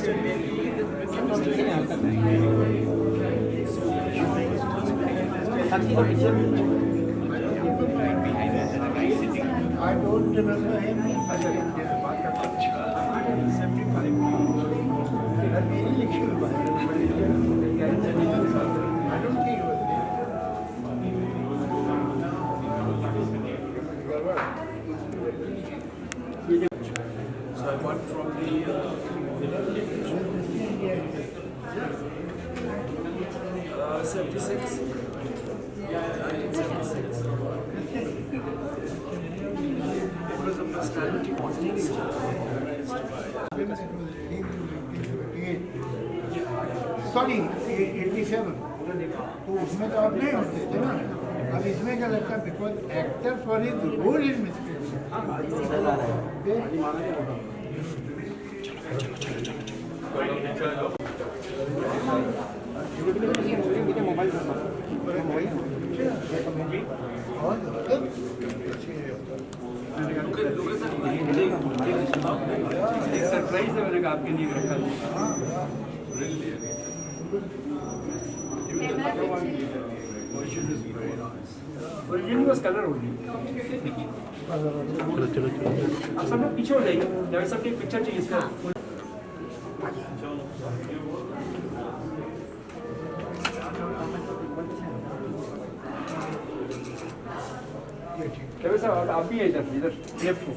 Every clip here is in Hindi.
I don't remember him. I don't think he was there. So I bought from the 76. Yeah, 1976. It was a personality contest. Sorry, 87. तो उसमें तो आप नहीं होते थे ना. अब इसमें क्या लगता है because actor for his role in mistake. एक सरप्राइज है मैंने आपके लिए रखा. Original was colour only. चलो आप सब लोग पीछे हो जाइए. जब सबकी पिक्चर चाहिए इसका. कैसे साहब आप भी इधर लेफ्ट को.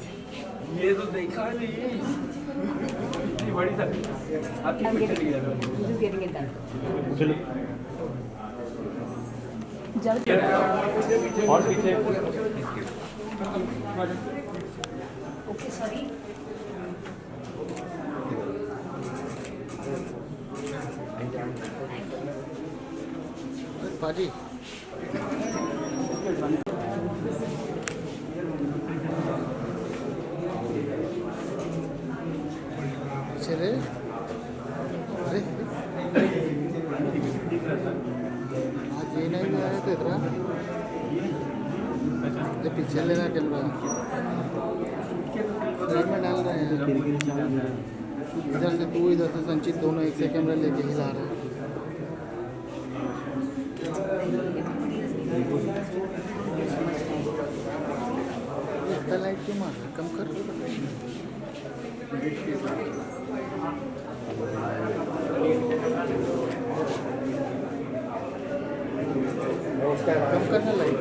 ये तो देखा नहीं. इतनी बड़ी था आपकी पिक्चर लिए चलो. और पीछे ओके सॉरी. पाजी चले. अरे आज ये नहीं आया तो इतना ये पीछे लेना कैमरा फ्रेम में डाल रहे हैं. इधर से तू इधर से संचित दोनों एक से कैमरा लेके हिला रहे हैं. इतना लाइट क्यों मार रहा है? कम कर. कम करना लाइट.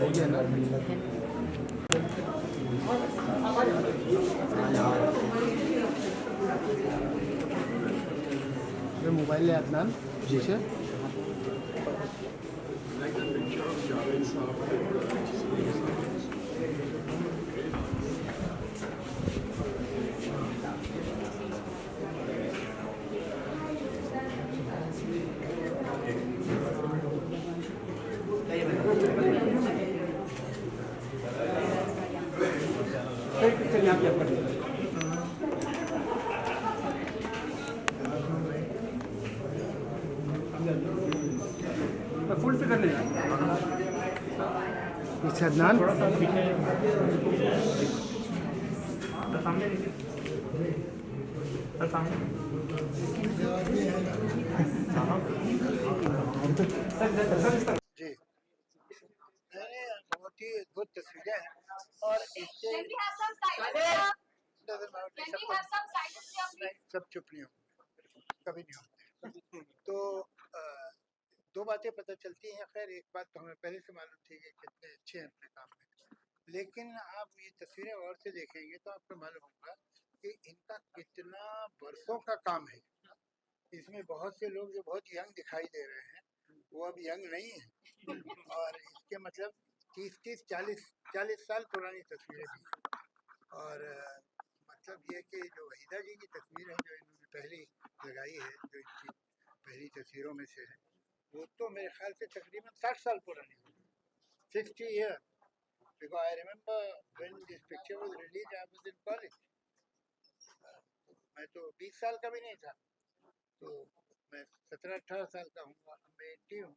हो गया ना. ये मोबाइल है अदनान जी से. फुल फिगर ले पीछे अदनान थोड़ा सा पीछे सामने सामने. जी. बहुत ही अद्भुत तस्वीरें हैं और इससे सब चुप नहीं होंगे. कभी नहीं होते. तो दो बातें पता चलती हैं. खैर एक बात तो हमें पहले से मालूम थी कि कितने अच्छे हैं अपने काम में. लेकिन आप ये तस्वीरें और से देखेंगे तो आपको मालूम होगा कि इनका कितना बरसों का काम है. इसमें बहुत से लोग जो बहुत यंग दिखाई दे रहे हैं वो अब यंग नहीं है. और इसके मतलब 30-40 साल पुरानी तस्वीरें भी हैं. और मतलब ये कि जो वहीदा जी की तस्वीर है जो इन्होंने पहली लगाई है, जो इनकी पहली तस्वीरों में से है, वो तो मेरे ख्याल से तकरीबन 60 साल पुरानी होगी. 60 year. Because I remember when this picture was release I was in college. मैं तो 20 साल का भी नहीं था. तो मैं 17-18 साल का हूँ, मैं 80 हूँ,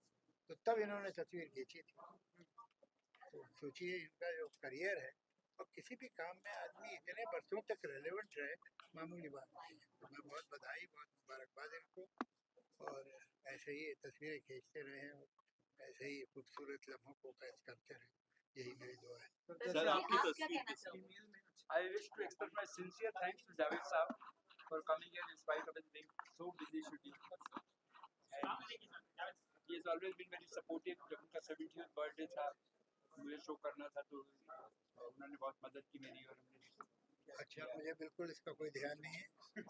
तो तब इन्होंने तस्वीर खींची थी। तो सोचिए इनका जो करियर है, और किसी भी काम में आदमी इतने वर्षों तक रेलेवेंट रहे, मामूली बात नहीं है। तो मैं बहुत बधाई, बहुत मुबारकबाद इनको, और ऐसे ही तस्वीरें खींचते रहे और ऐसे ही खूबसूरत लम्हों को कैद करते रहे, यही मेरी दुआ है। सर आपकी आप क्या तस्वीर कहना चाहोगे? I wish to express my sincere thanks to Javed Saab for coming here in spite of his being so busy shooting. And he has always been very supportive. जब उनका 70th बर्थडे था, मुझे शो करना था, तो उन्होंने बहुत मदद की मेरी, और हमने अच्छा, मुझे बिल्कुल इसका कोई ध्यान नहीं है।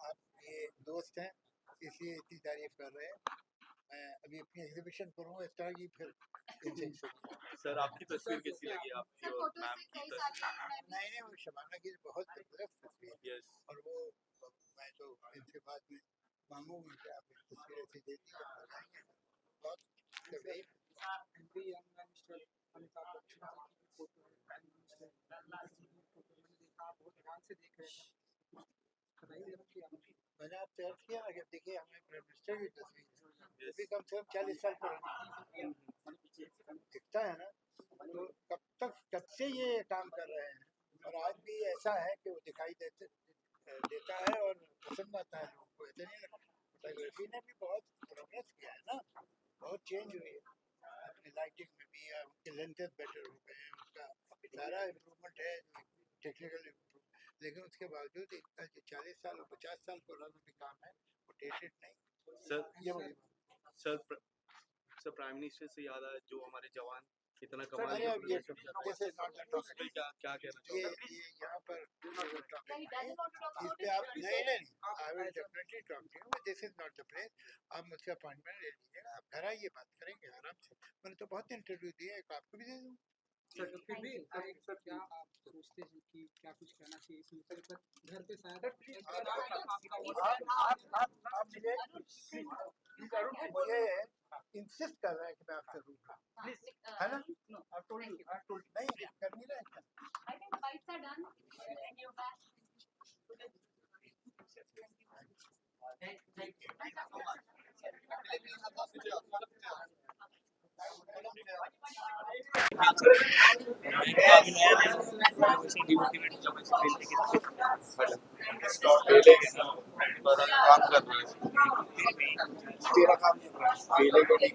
आप ये दोस्त हैं, इसलिए इतनी तारीफ कर रहे हैं। मैं अभी अपनी एग्जीबिशन करूँगा इस तरह की, फिर इनसे शुरू। सर आपकी तस्वीर कैसी लगी आपकी और मैम की तस्वीर? नहीं, वो शबाना की बहुत खूबसूरत तस्वीर है, यस और वो मैं तो इनसे बाद में मांगूंगा कि आप एक तस्वीर ऐसी दे दी, हम लगाएंगे। बहुत सही। Every young man still Amitabh Bachchan ji की फोटो है, प्राइम मिनिस्टर जी की फोटो मैंने देखा, आप बहुत ध्यान से देख रहे थे, बताइए जरा कि आप मैंने आपसे अर्ज किया ना कि देखिए हमें प्राइम मिनिस्टर की तस्वीर है, वो भी कम से कम 40 साल पुरानी दिखता है ना, तो कब से ये काम कर रहे हैं, और आज भी ऐसा है कि वो दिखाई देता है और पसंद आता है लोगों को। ऐसा नहीं लगता, फोटोग्राफी ने भी बहुत प्रोग्रेस किया है ना, बहुत चेंज हुई है अपनी लाइटिंग में भी, या उनके लेंसेज बेटर हो गए हैं, उसका सारा इम्प्रूवमेंट है, टेक्निकल इम्प्रूव। लेकिन उसके बावजूद इनका जो 40 साल और 50 साल पुराना भी काम है, वो डेटेड नहीं। सर ये बड़ी बात। सर प्राइम मिनिस्टर से याद आया जो हमारे जवान कितना कमाल अरे के अब ये प्रदर्शन कर रहे this is not the हैं, topic. उस पे क्या कहना ये चाहोगे? यहाँ पर Yeah, he doesn't want to talk इस about पे it. आप नहीं, I will definitely talk to you, this is not the place. आप मुझसे अपॉइंटमेंट ले लीजिएगा, आप घर आइए, बात करेंगे आराम से। मैंने तो बहुत इंटरव्यू दिए, एक आपको भी दे दूँ। सर फिर भी सर क्या आप सोचते हैं कि क्या कुछ कहना चाहिए इस मुद्दे पर? घर पे शायद आपका मुझे इंसिस्ट कर रहे हैं कि मैं आपसे रूबरू, है ना? नहीं कर नहीं रहे। I think the bites are done and you're back. काम कर रहे हैं तेरा काम पहले को नहीं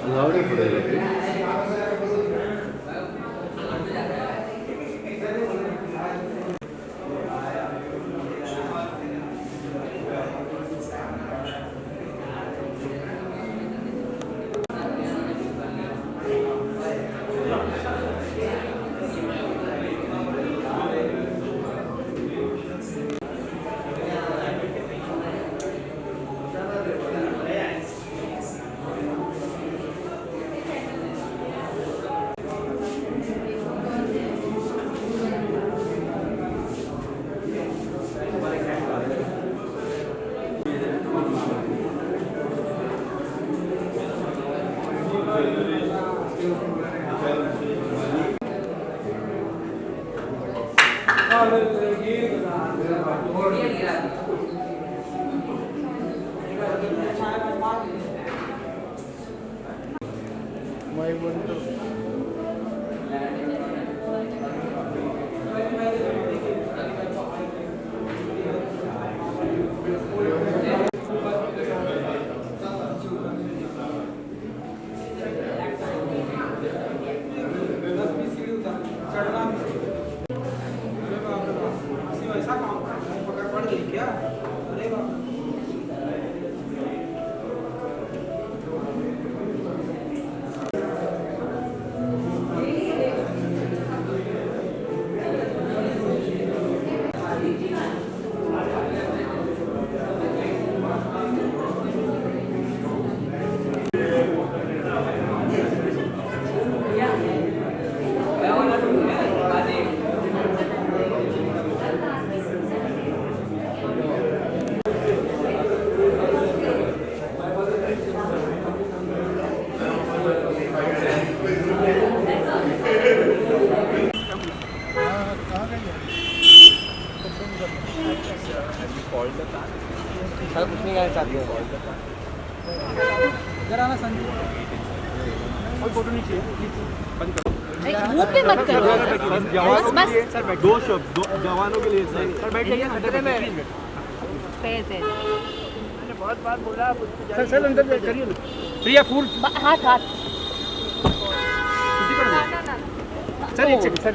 allowed for ऐसा काम पकड़ पड़ गई क्या? अरे बाप इधर आना संजू। कोई फोटो नहीं चाहिए। मुंह पे मत करो बस बस दो शब्द जवानों के लिए सर बैठ जाइए खतरे में पैसे बहुत बार बोला सर अंदर करिए प्रिया फूल हाथ हाथ सर एक सेकंड सर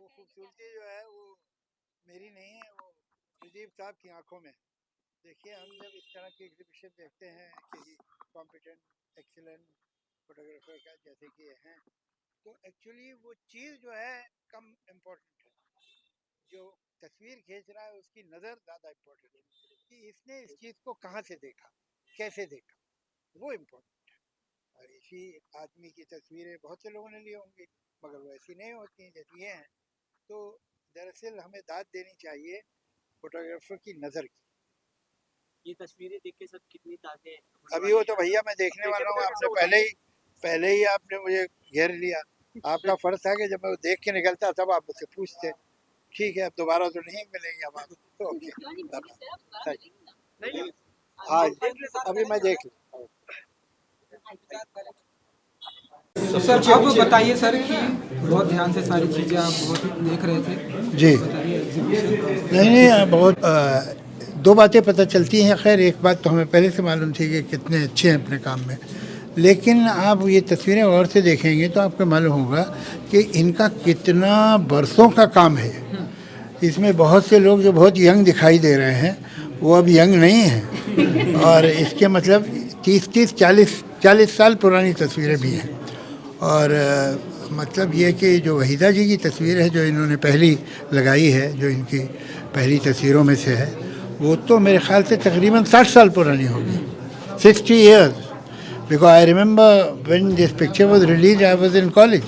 वो खूबसूरती जो है वो मेरी नहीं है, वो मुजीब साहब की आंखों में। देखिए, हम जब इस तरह की एग्जीबिशन देखते हैं कि कॉम्पिटेंट एक्सीलेंट फोटोग्राफर का जैसे कि ये हैं, तो एक्चुअली वो चीज़ जो है कम इम्पोर्टेंट है। जो तस्वीर खींच रहा है उसकी नज़र ज़्यादा इम्पोर्टेंट है कि इसने इस चीज़ को कहाँ से देखा, कैसे देखा, वो इम्पोर्टेंट है। और इसी आदमी की तस्वीरें बहुत से लोगों ने ली होंगी, मगर वो ऐसी नहीं होती हैं जैसी ये हैं। तो दरअसल हमें दाद देनी चाहिए फोटोग्राफर की नज़र की। ये तस्वीरें देख के सब कितनी ताकत अभी वो तो भैया मैं देखने वाला हूँ, आपने पहले ही आपने मुझे घेर लिया। आपका फर्ज था कि जब मैं वो देख के निकलता तब आप मुझसे पूछते। ठीक है, अब दोबारा तो नहीं मिलेंगे हम आपको। ओके, हाँ अभी मैं देख लूँ। तो सर अब बताइए सर कि बहुत ध्यान से सारी चीज़ें आप बहुत देख रहे थे जी। नहीं बहुत दो बातें पता चलती हैं। खैर एक बात तो हमें पहले से मालूम थी कि कितने अच्छे हैं अपने काम में, लेकिन आप ये तस्वीरें गौर से देखेंगे तो आपको मालूम होगा कि इनका कितना बरसों का काम है। इसमें बहुत से लोग जो बहुत यंग दिखाई दे रहे हैं वो अब यंग नहीं हैं, और इसके मतलब 30-40 साल पुरानी तस्वीरें भी हैं। और मतलब ये कि जो वहीदा जी की तस्वीर है जो इन्होंने पहली लगाई है, जो इनकी पहली तस्वीरों में से है, वो तो मेरे ख्याल से तकरीबन 60 साल पुरानी होगी, 60 years, because I remember when this picture was release I was in college.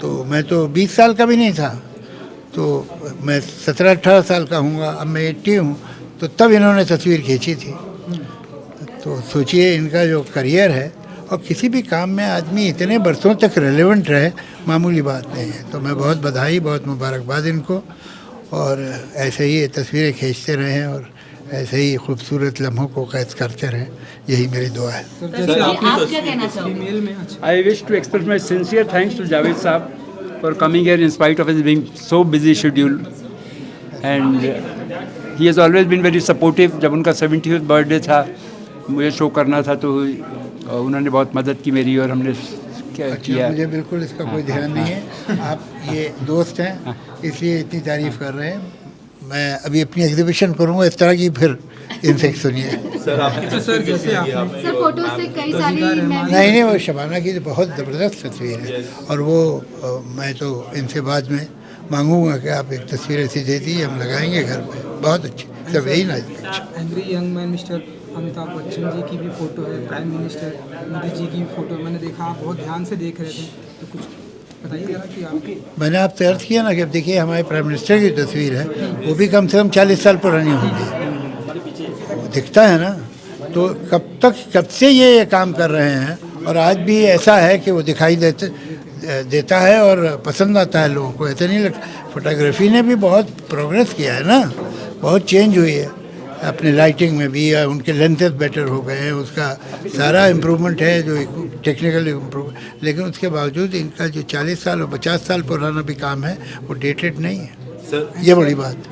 तो मैं तो 20 साल का भी नहीं था, तो मैं 17-18 साल का हूँगा, अब मैं 80 हूँ, तो तब इन्होंने तस्वीर खींची थी। तो सोचिए इनका जो करियर है, और किसी भी काम में आदमी इतने बरसों तक रेलेवेंट रहे, मामूली बात नहीं है। तो मैं बहुत बधाई, बहुत मुबारकबाद इनको, और ऐसे ही ये तस्वीरें खींचते रहें और ऐसे ही खूबसूरत लम्हों को कैद करते रहें, यही मेरी दुआ है। आप क्या कहना चाहोगे? I wish to express my sincere thanks to Javed Saab for coming here in spite of his being so busy schedule, and he has always been very supportive. जब उनका 70th बर्थडे था, मुझे शो करना था, तो उन्होंने बहुत मदद की मेरी और हमने क्या अच्छा, किया। मुझे बिल्कुल इसका कोई ध्यान नहीं है। आप ये दोस्त हैं इसलिए इतनी तारीफ कर रहे हैं। मैं अभी अपनी एग्जीबिशन करूँगा इस तरह की, फिर इनसे सुनिए। अच्छा सर, जैसे आपने सर फोटोज से कई सारी मैं नहीं नहीं, वो शबाना की तो बहुत ज़बरदस्त तस्वीर है और वो मैं तो इनसे बाद में मांगूंगा कि आप एक तस्वीर ऐसी दे दी, हम लगाएंगे घर पे। बहुत अच्छी, सब यही nice picture. Angry young man mister Amitabh Bachchan ji की भी फोटो है, प्राइम मिनिस्टर मोदी जी की भी फोटो है। मैंने देखा आप बहुत ध्यान से देख रहे थे, तो कुछ बताइए जरा कि आप। मैंने आपसे अर्ज़ किया ना कि अब देखिए हमारे प्राइम मिनिस्टर की तस्वीर है, वो भी कम से कम 40 साल पुरानी होगी, वो दिखता है ना। तो कब से ये काम कर रहे हैं और आज भी ऐसा है कि वो दिखाई देता है और पसंद आता है लोगों को, ऐसा नहीं लगता। फोटोग्राफी ने भी बहुत प्रोग्रेस किया है ना, बहुत चेंज हुई है अपने लाइटिंग में भी, उनके लेंसेज बेटर हो गए हैं, उसका सारा इम्प्रूवमेंट है जो टेक्निकल इम्प्रूवमेंट। लेकिन उसके बावजूद इनका जो 40 साल और 50 साल पुराना भी काम है वो डेटेड नहीं है सर। ये बड़ी बात है।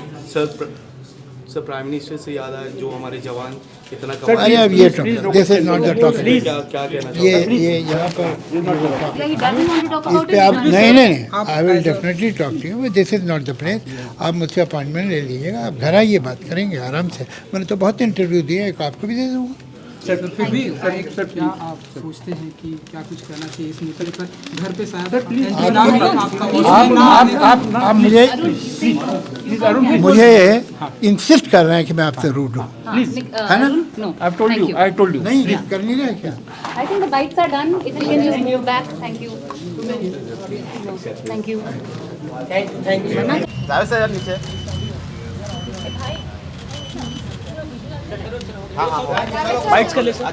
सर प्राइम मिनिस्टर से याद आया जो हमारे जवान इतना अरे अब ये this is not the topic. क्या कहना ये यहाँ पर he doesn't want to talk इस about पे it. आप नहीं, I will definitely talk to you, this is not the place. आप मुझसे अपॉइंटमेंट ले लीजिएगा, आप घर आइए, बात करेंगे आराम से। मैंने तो बहुत इंटरव्यू दिए, एक आपको भी दे दूँगा। सर फिर भी क्या आप सोचते हैं कि क्या कुछ करना चाहिए इस मुद्दे पर? घर पे शायद आप मुझे इंसिस्ट कर रहे हैं कि मैं आपसे रूड हूँ, है ना? No. I've told Thank you, I told you. नहीं कर नहीं रहे क्या? I think the bites are done. If we can just move back. Thank you. Thank you. Bytes कर ले सर।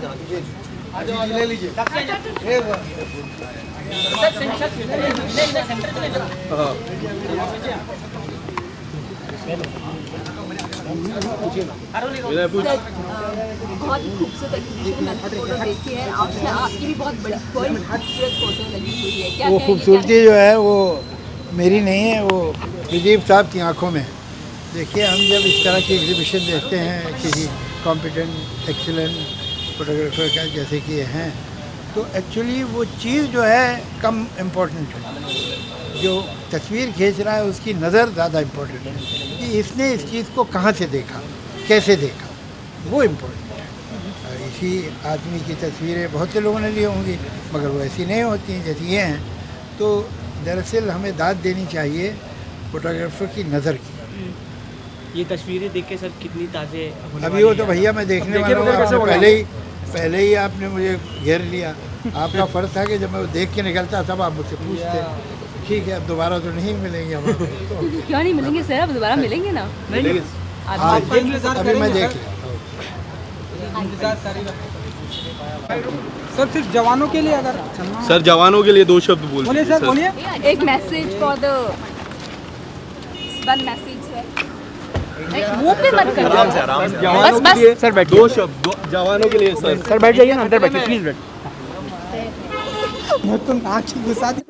बहुत ही खूबसूरत एग्जीबिशन मैंने फोटो देखी है आपसे, आपकी भी बहुत बड़ी खूबसूरत फोटो लगी हुई है। क्या वो खूबसूरती जो है वो मेरी नहीं है, वो प्रदीप साहब की आंखों में। देखिए हम जब इस तरह की एग्जीबिशन देखते हैं किसी कॉम्पिटेंट एक्सीलेंट फोटोग्राफर का जैसे कि ये हैं, तो एक्चुअली वो चीज़ जो है कम इम्पोर्टेंट है, जो तस्वीर खींच रहा है उसकी नज़र ज़्यादा इम्पोर्टेंट है कि इसने इस चीज़ को कहाँ से देखा, कैसे देखा, वो इम्पोर्टेंट है। और इसी आदमी की तस्वीरें बहुत से लोगों ने ली होंगी मगर वो ऐसी नहीं होती हैं जैसी ये हैं। तो दरअसल हमें दाद देनी चाहिए फोटोग्राफर की नज़र की। ये तस्वीरें देख के सर कितनी ताज़े होने अभी वो वाली तो हैं। भैया मैं देखने वाला हूँ, आपने पहले ही आपने मुझे घेर लिया। आपका फ़र्ज था कि जब मैं वो देख के निकलता तब आप मुझसे पूछते। ठीक है, अब दोबारा तो नहीं मिलेंगे हम आपको। क्यों नहीं मिलेंगे सर? अब दोबारा मिलेंगे ना? आज अभी मैं देख लिया। सर सिर्फ जवानों के लिए अगर सर जवानों के लिए 2 शब्द बोल बोलिए दीजिए सर, बोलिए। एक message for the one message है। मुंह पे मत करो। आराम से बस बस सर बैठिए। 2 शब्द जवानों के लिए सर। सर बैठ जाइए ना, अंदर बैठिए प्लीज बैठ। मैं तो आँख घुसा दी।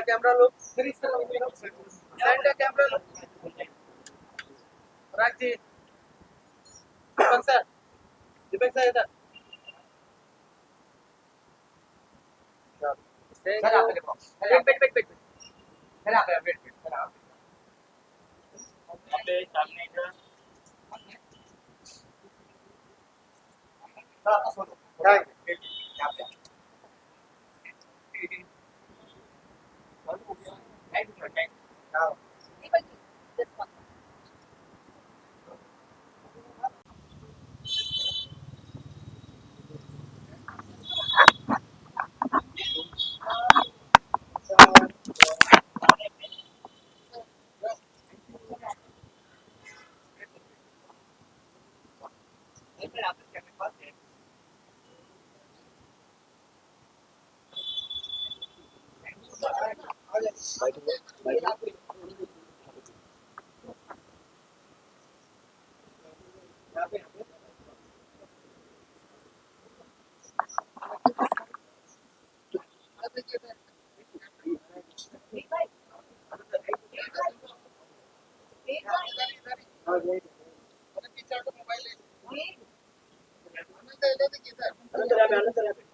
कैमरा लो, कैमरा लो, राज जी, दीपक सर इधर। अनंत